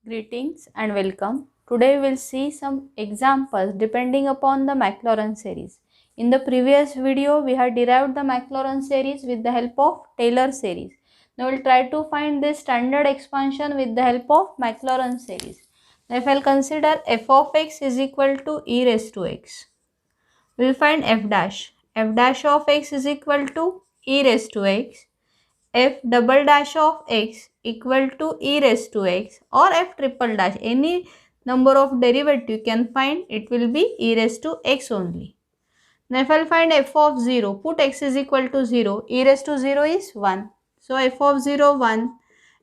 Greetings and welcome. Today we will see some examples depending upon the Maclaurin series. In the previous video, we had derived the Maclaurin series with the help of Taylor series. Now we will try to find this standard expansion with the help of Maclaurin series. Now if I will consider f of x is equal to e raised to x, we will find f dash. F dash of x is equal to e raised to x. F double dash of x equal to e raised to x, or f triple dash, any number of derivative you can find, it will be e raised to x only. Now if I will find f of 0, put x is equal to 0, e raised to 0 is 1. So f of 0 1,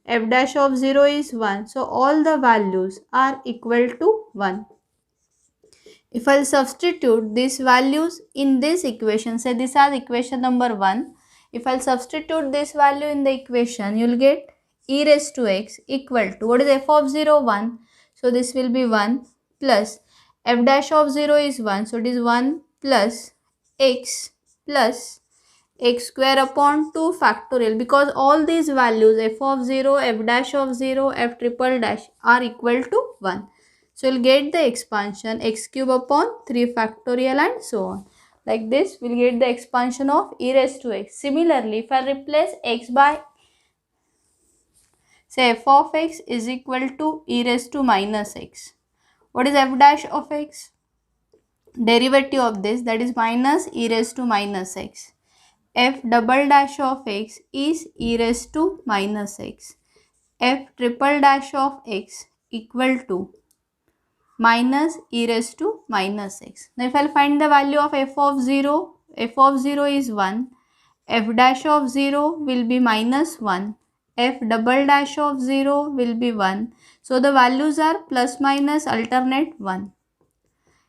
f dash of 0 is 1. So all the values are equal to 1. If I will substitute these values in this equation, say this is equation number 1. If I will substitute this value in the equation, you will get e raised to x equal to, what is f of 0? 1. So this will be 1 plus f dash of 0 is 1. So it is 1 plus x square upon 2 factorial, because all these values f of 0, f dash of 0, f triple dash are equal to 1. So we'll get the expansion x cube upon 3 factorial and so on. Like this, we'll get the expansion of e raised to x. Similarly, if I replace x by, say f of x is equal to e raised to minus x. What is f dash of x? Derivative of this, that is minus e raised to minus x. F double dash of x is e raised to minus x. F triple dash of x equal to minus e raised to minus x. Now if I will find the value of f of 0, f of 0 is 1, f dash of 0 will be minus 1, f double dash of 0 will be 1. So the values are plus minus alternate 1.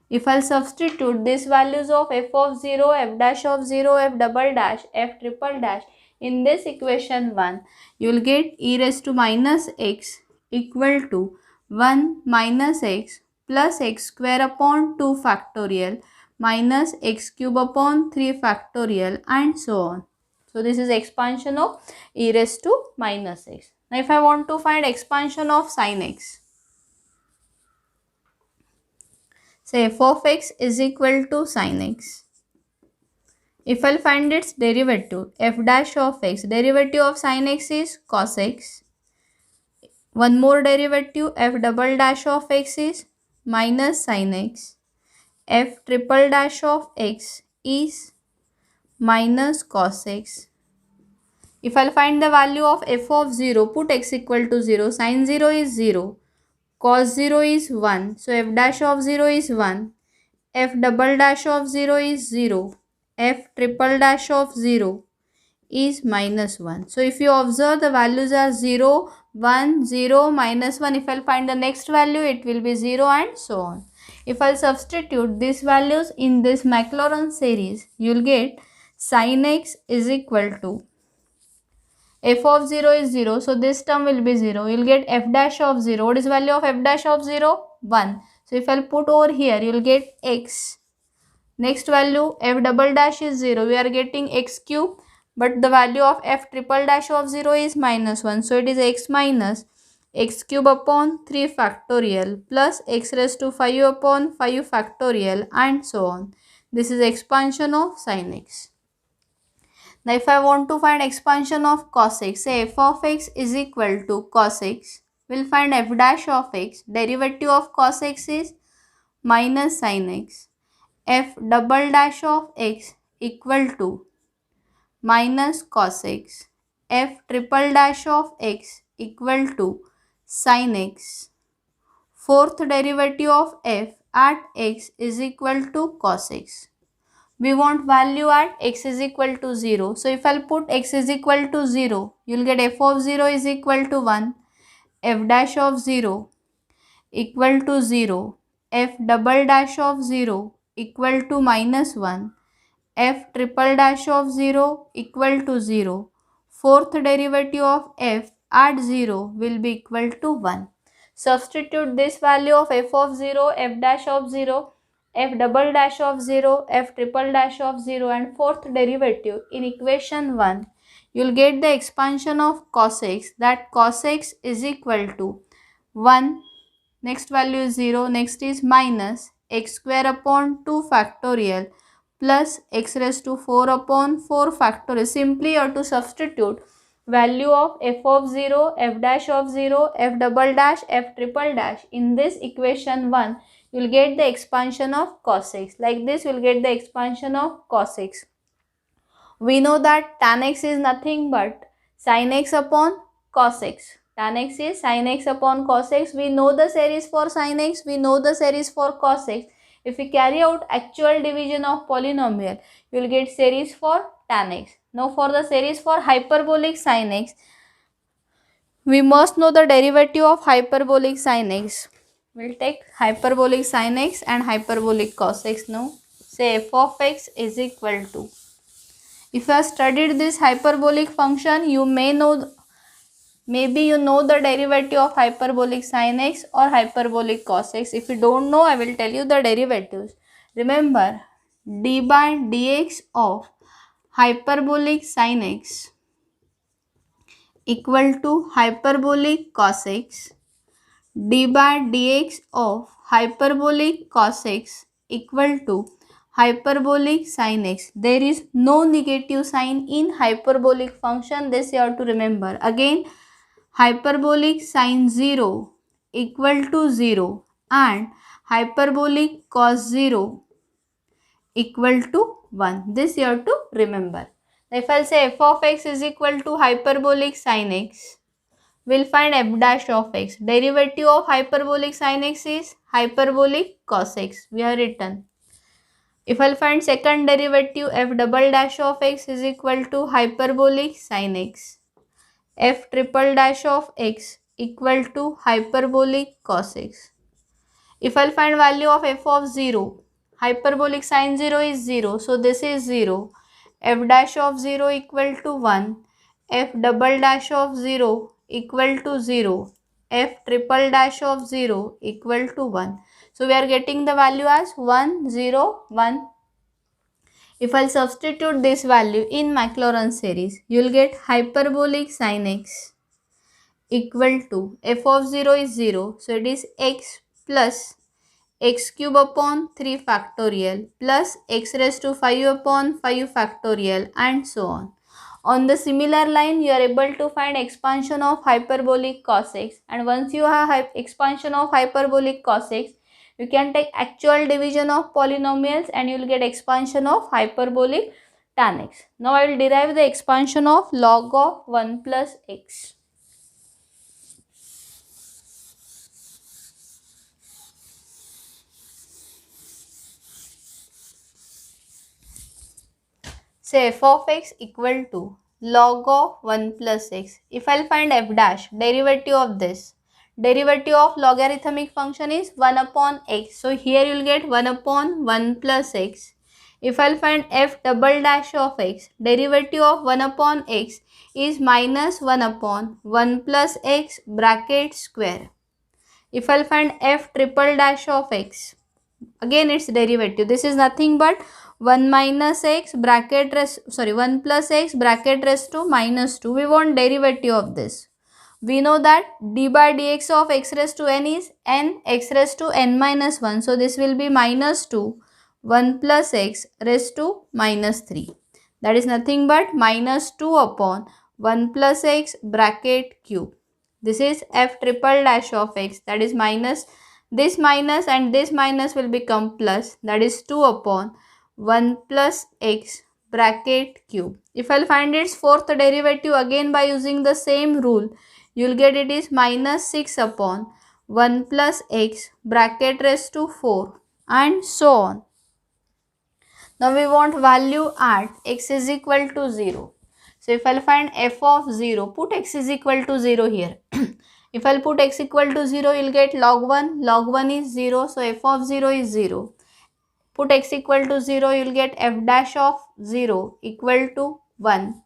If I will substitute these values of f of 0, f dash of 0, f double dash, f triple dash in this equation 1, you will get e raised to minus x equal to 1 minus x plus x square upon 2 factorial minus x cube upon 3 factorial and so on. So this is expansion of e raised to minus x. Now if I want to find expansion of sin x, say f of x is equal to sin x. If I will find its derivative, f dash of x, derivative of sin x is cos x. One more derivative, f double dash of x is minus sin x. F triple dash of x is minus cos x. If I will find the value of f of 0, put x equal to 0, sin 0 is 0, cos 0 is 1, so f dash of 0 is 1, f double dash of 0 is 0, f triple dash of 0 is minus 1. So if you observe, the values are 0, 1, 0, minus 1. If I will find the next value, it will be 0 and so on. If I will substitute these values in this Maclaurin series, you will get sin x is equal to, f of 0 is 0, so this term will be 0. You will get f dash of 0. What is value of f dash of 0? 1. So if I will put over here, you will get x. Next value, f double dash is 0. We are getting x cube, but the value of f triple dash of 0 is minus 1. So it is x minus x cube upon 3 factorial plus x raised to 5 upon 5 factorial and so on. This is expansion of sin x. Now if I want to find expansion of cos x, say f of x is equal to cos x, we will find f dash of x, derivative of cos x is minus sin x, f double dash of x equal to minus cos x, f triple dash of x equal to sin x. Fourth derivative of f at x is equal to cos x. We want value at x is equal to 0. So if I'll put x is equal to 0, you'll get f of 0 is equal to 1, f dash of 0 equal to 0, f double dash of 0 equal to minus 1, f triple dash of 0 equal to 0. Fourth derivative of f at 0 will be equal to 1. Substitute this value of f of 0, f dash of 0, f double dash of 0, f triple dash of 0 and fourth derivative in equation 1. You will get the expansion of cos x, that cos x is equal to 1, next value is 0, next is minus x square upon 2 factorial plus x raised to 4 upon 4 factorial. Simply you have to substitute value of f of 0, f dash of 0, f double dash, f triple dash in this equation 1. You will get the expansion of cos x. Like this you will get the expansion of cos x. We know that tan x is nothing but sin x upon cos x. Tan x is sin x upon cos x. We know the series for sin x. We know the series for cos x. If we carry out actual division of polynomial, you will get series for tan x. Now for the series for hyperbolic sin x, we must know the derivative of hyperbolic sin x. We will take hyperbolic sin x and hyperbolic cos x now. Say f of x is equal to, if you have studied this hyperbolic function, you may know, maybe you know the derivative of hyperbolic sin x or hyperbolic cos x. If you don't know, I will tell you the derivatives. Remember, d by dx of hyperbolic sin x equal to hyperbolic cos x, d by dx of hyperbolic cos x equal to hyperbolic sin x. There is no negative sign in hyperbolic function. This you have to remember. Again, hyperbolic sin 0 equal to 0 and hyperbolic cos 0 equal to 1. This you have to remember. If I say f of x is equal to hyperbolic sin x, we'll find f dash of x. Derivative of hyperbolic sin x is hyperbolic cos x. We have written. If I'll find second derivative, f double dash of x is equal to hyperbolic sin x. F triple dash of x equal to hyperbolic cos x. If I'll find value of f of 0, hyperbolic sin 0 is 0. So this is 0. F dash of 0 equal to 1. F double dash of 0 equal to 0. F triple dash of 0 equal to 1. So we are getting the value as 1, 0, 1. If I'll substitute this value in Maclaurin series, you will get hyperbolic sin x equal to f of 0 is 0. So it is x plus x cube upon 3 factorial plus x raised to 5 upon 5 factorial and so on. On the similar line, you are able to find expansion of hyperbolic cos x, and once you have expansion of hyperbolic cos x, you can take actual division of polynomials and you will get expansion of hyperbolic tan x. Now I will derive the expansion of log of 1 plus x. Say f of x equal to log of 1 plus x. If I will find f dash, derivative of this, derivative of logarithmic function is 1 upon x. So here you will get 1 upon 1 plus x. If I will find f double dash of x, derivative of 1 upon x is minus 1 upon 1 plus x bracket square. If I will find f triple dash of x, again its derivative, this is nothing but 1 minus x bracket rest, 1 plus x bracket raised to minus 2. We want derivative of this. We know that d by dx of x raised to n is n x raised to n minus 1. So this will be minus 2 1 plus x raised to minus 3. That is nothing but minus 2 upon 1 plus x bracket cube. This is f triple dash of x, that is minus, this minus and this minus will become plus, that is 2 upon 1 plus x bracket cube. If I will find its fourth derivative again by using the same rule, you will get it is minus 6 upon 1 plus x bracket raised to 4 and so on. Now we want value at x is equal to 0. So if I will find f of 0, put x is equal to 0 here. If I will put x equal to 0, you will get log 1. Log 1 is 0. So f of 0 is 0. Put x equal to 0, you will get f dash of 0 equal to 1.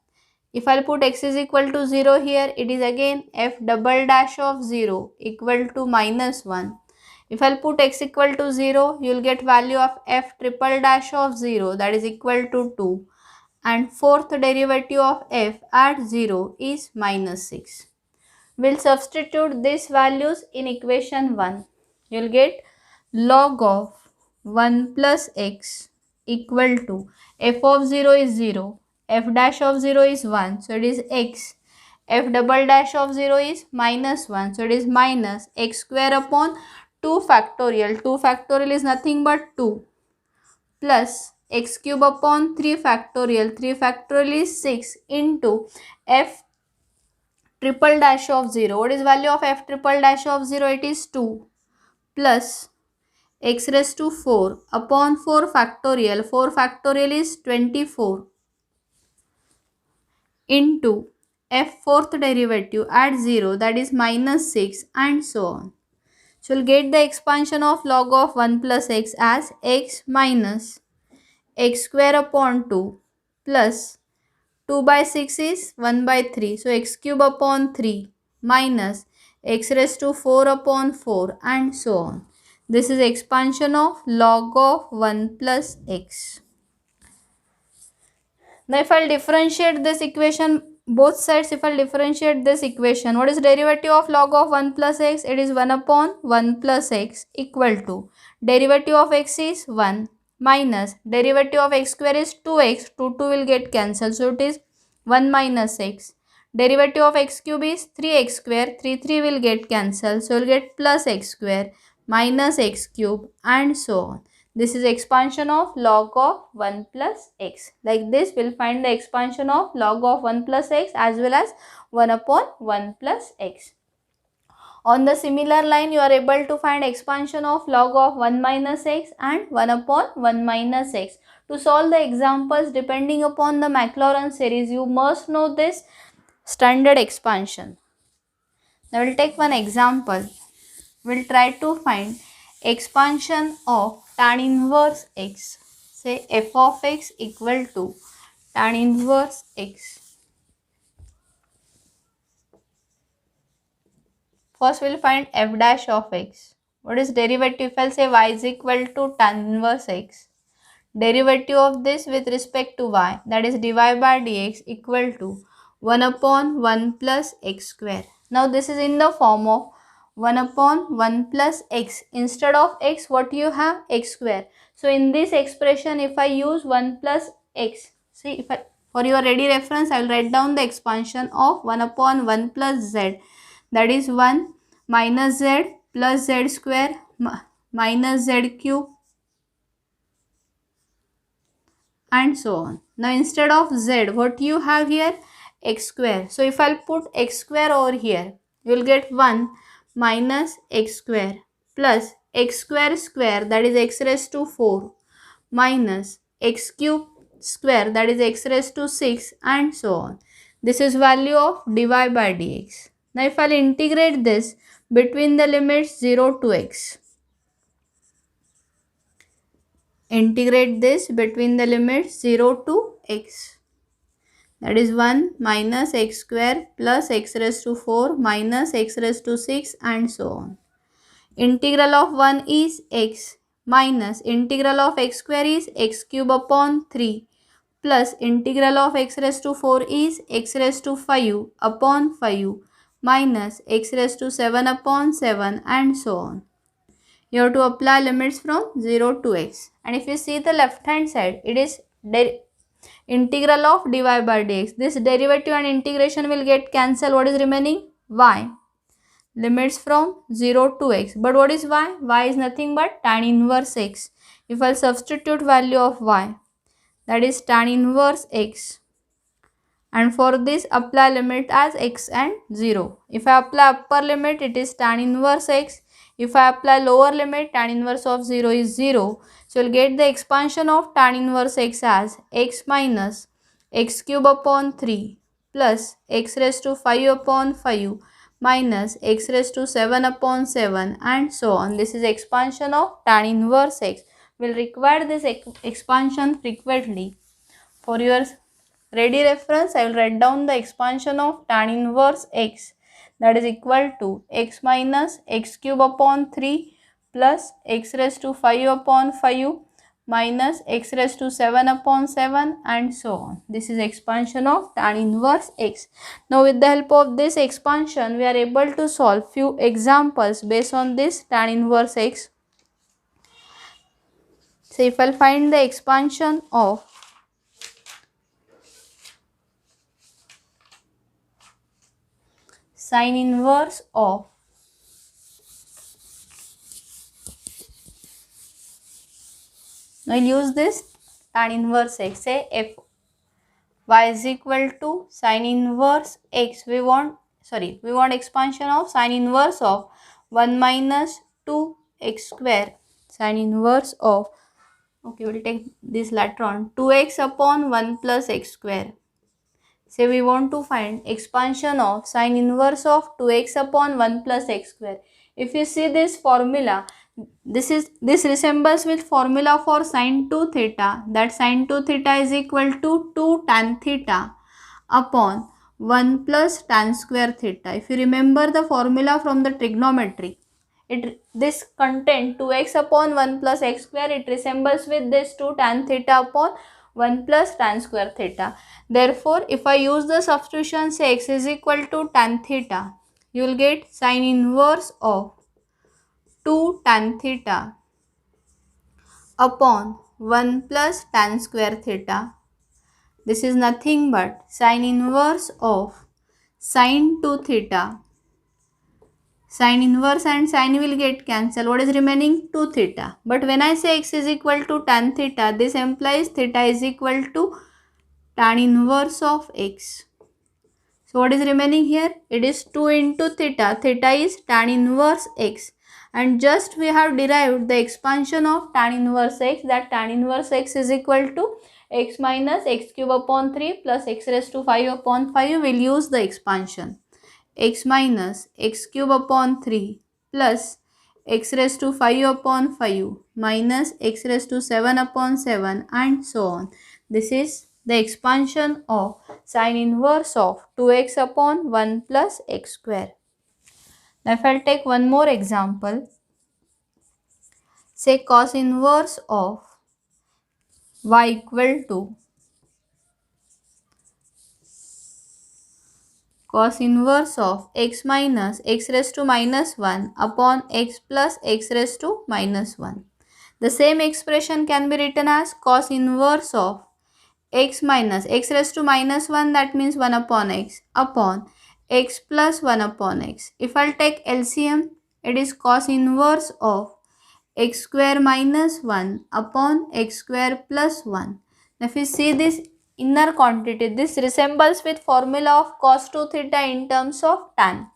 If I will put x is equal to 0 here, it is again f double dash of 0 equal to minus 1. If I will put x equal to 0, you will get value of f triple dash of 0, that is equal to 2. And fourth derivative of f at 0 is minus 6. We'll substitute these values in equation 1. You'll get log of 1 plus x equal to f of 0 is 0, f dash of 0 is 1, so it is x. F double dash of 0 is minus 1, so it is minus x square upon 2 factorial. 2 factorial is nothing but 2 plus x cube upon 3 factorial. 3 factorial is 6 into f triple dash of 0. What is value of f triple dash of 0? It is 2 plus x raised to 4 upon 4 factorial. 4 factorial is 24 into f fourth derivative at 0, that is minus 6, and so on. So we'll get the expansion of log of 1 plus x as x minus x square upon 2 plus 2 by 6 is 1 by 3. So x cube upon 3 minus x raised to 4 upon 4, and so on. This is expansion of log of 1 plus x. Now if I'll differentiate this equation, both sides, if I'll differentiate this equation, what is derivative of log of 1 plus x? It is 1 upon 1 plus x equal to derivative of x is 1 minus derivative of x square is 2x. 2 will get cancelled, so it is 1 minus x. Derivative of x cube is 3x square. 3 will get cancelled, so we'll get plus x square minus x cube, and so on. This is expansion of log of 1 plus x. Like this, we'll find the expansion of log of 1 plus x as well as 1 upon 1 plus x. On the similar line, you are able to find expansion of log of 1 minus x and 1 upon 1 minus x. To solve the examples depending upon the Maclaurin series, you must know this standard expansion. Now, we'll take one example. We'll try to find expansion of tan inverse x. Say f of x equal to tan inverse x. First we'll find f dash of x. What is derivative? If I'll say y is equal to tan inverse x. Derivative of this with respect to y, that is dy by dx equal to 1 upon 1 plus x square. Now this is in the form of 1 upon 1 plus x. Instead of x, what you have? X square. So in this expression, if I use 1 plus x, see, if I, for your ready reference, I will write down the expansion of 1 upon 1 plus z. That is 1 minus z plus z square minus z cube, and so on. Now instead of z, what you have here? X square. So if I'll put x square over here, you will get 1 minus x square plus x square square, that is x raised to 4, minus x cube square, that is x raised to 6, and so on. This is value of dy by dx. Now if I'll integrate this between the limits 0 to x, integrate this between the limits 0 to x, that is 1 minus x square plus x raised to 4 minus x raised to 6, and so on. Integral of 1 is x minus integral of x square is x cube upon 3 plus integral of x raised to 4 is x raised to 5 upon 5 minus x raised to 7 upon 7, and so on. You have to apply limits from 0 to x. And if you see the left hand side, it is integral of dy by dx. This derivative and integration will get cancelled. What is remaining? Y. Limits from 0 to x. But what is y? Y is nothing but tan inverse x. If I substitute value of y, that is tan inverse x. And for this, apply limit as x and 0. If I apply upper limit, it is tan inverse x. If I apply lower limit, tan inverse of 0 is 0. So you'll get the expansion of tan inverse x as x minus x cube upon 3 plus x raised to 5 upon 5 minus x raised to 7 upon 7, and so on. This is expansion of tan inverse x. We'll require this expansion frequently. For your ready reference, I will write down the expansion of tan inverse x, that is equal to x minus x cube upon 3 plus x raised to 5 upon 5 minus x raised to 7 upon 7 and so on. This is expansion of tan inverse x. Now with the help of this expansion we are able to solve few examples based on this tan inverse x. So if I'll find the expansion of sine inverse of now we'll use this tan inverse x. Say f y is equal to sine inverse x. We want expansion of sine inverse of 1 minus 2x square. Sine inverse of, okay, we'll take this later on, 2x upon 1 plus x square. Say we want to find expansion of sine inverse of 2x upon 1 plus x square. If you see this formula, this resembles with formula for sine 2 theta, that sine 2 theta is equal to 2 tan theta upon 1 plus tan square theta. If you remember the formula from the trigonometry, this content 2x upon 1 plus x square, it resembles with this 2 tan theta upon 1 plus tan square theta. Therefore, if I use the substitution, say x is equal to tan theta, you will get sine inverse of 2 tan theta upon 1 plus tan square theta. This is nothing but sine inverse of sine 2 theta. Sine inverse and sine will get cancelled. What is remaining? 2 theta. But when I say x is equal to tan theta, this implies theta is equal to tan inverse of x. So what is remaining here? It is 2 into theta. Theta is tan inverse x. And just we have derived the expansion of tan inverse x, that tan inverse x is equal to x minus x cube upon 3 plus x raised to 5 upon 5. We will use the expansion. X minus x cube upon 3 plus x raised to 5 upon 5 minus x raised to 7 upon 7 and so on. This is the expansion of sine inverse of 2x upon 1 plus x square. Now if I'll take one more example, say cos inverse of y equal to cos inverse of x minus x raised to minus 1 upon x plus x raised to minus 1. The same expression can be written as cos inverse of x minus x raised to minus 1, that means 1 upon x plus 1 upon x. If I'll take LCM, it is cos inverse of x square minus 1 upon x square plus 1. Now if you see this inner quantity, this resembles with formula of cos 2 theta in terms of tan.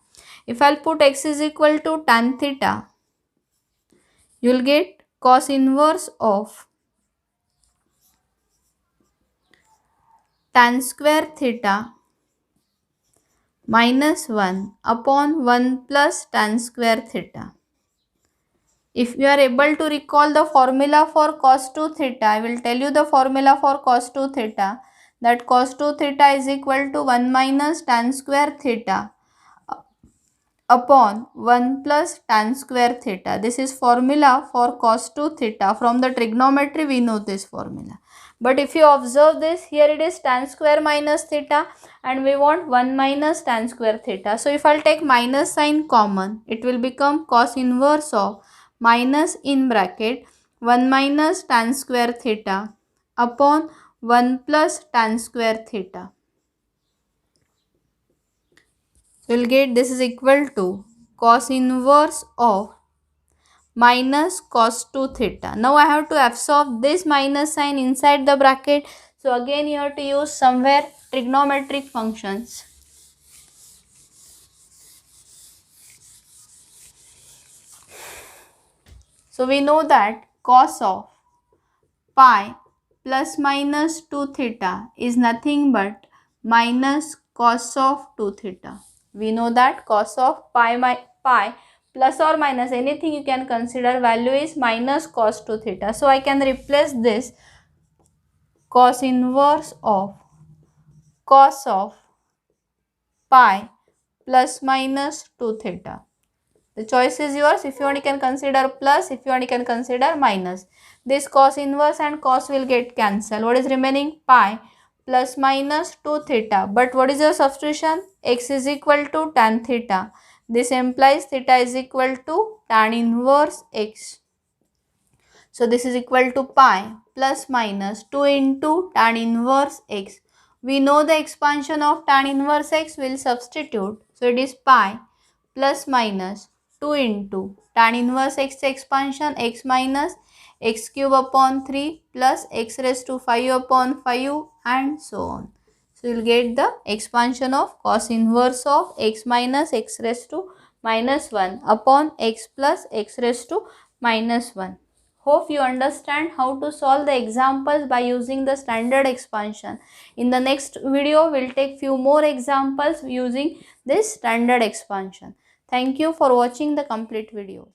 If I'll put x is equal to tan theta, you will get cos inverse of tan square theta minus 1 upon 1 plus tan square theta. If you are able to recall the formula for cos 2 theta, I will tell you the formula for cos 2 theta, that cos 2 theta is equal to 1 minus tan square theta upon 1 plus tan square theta. This is formula for cos 2 theta. From the trigonometry we know this formula. But if you observe this, here it is tan square minus theta and we want 1 minus tan square theta. So if I'll take minus sign common, it will become cos inverse of minus in bracket 1 minus tan square theta upon 1 plus tan square theta. So we'll get this is equal to cos inverse of minus cos 2 theta. Now I have to absorb this minus sign inside the bracket. So again you have to use somewhere trigonometric functions. So we know that cos of pi plus minus 2 theta is nothing but minus cos of 2 theta. We know that cos of pi plus or minus anything you can consider value is minus cos 2 theta. So I can replace this cos inverse of cos of pi plus minus 2 theta. The choice is yours. If you want, you can consider plus. If you want, you can consider minus. This cos inverse and cos will get cancelled. What is remaining? Pi plus minus 2 theta. But what is your substitution? X is equal to tan theta. This implies theta is equal to tan inverse x. So this is equal to pi plus minus 2 into tan inverse x. We know the expansion of tan inverse x, will substitute. So it is pi plus minus 2 into tan inverse x expansion, x minus x cube upon 3 plus x raised to 5 upon 5 and so on. So you will get the expansion of cos inverse of x minus x raised to minus 1 upon x plus x raised to minus 1. Hope you understand how to solve the examples by using the standard expansion. In the next video, we will take few more examples using this standard expansion. Thank you for watching the complete video.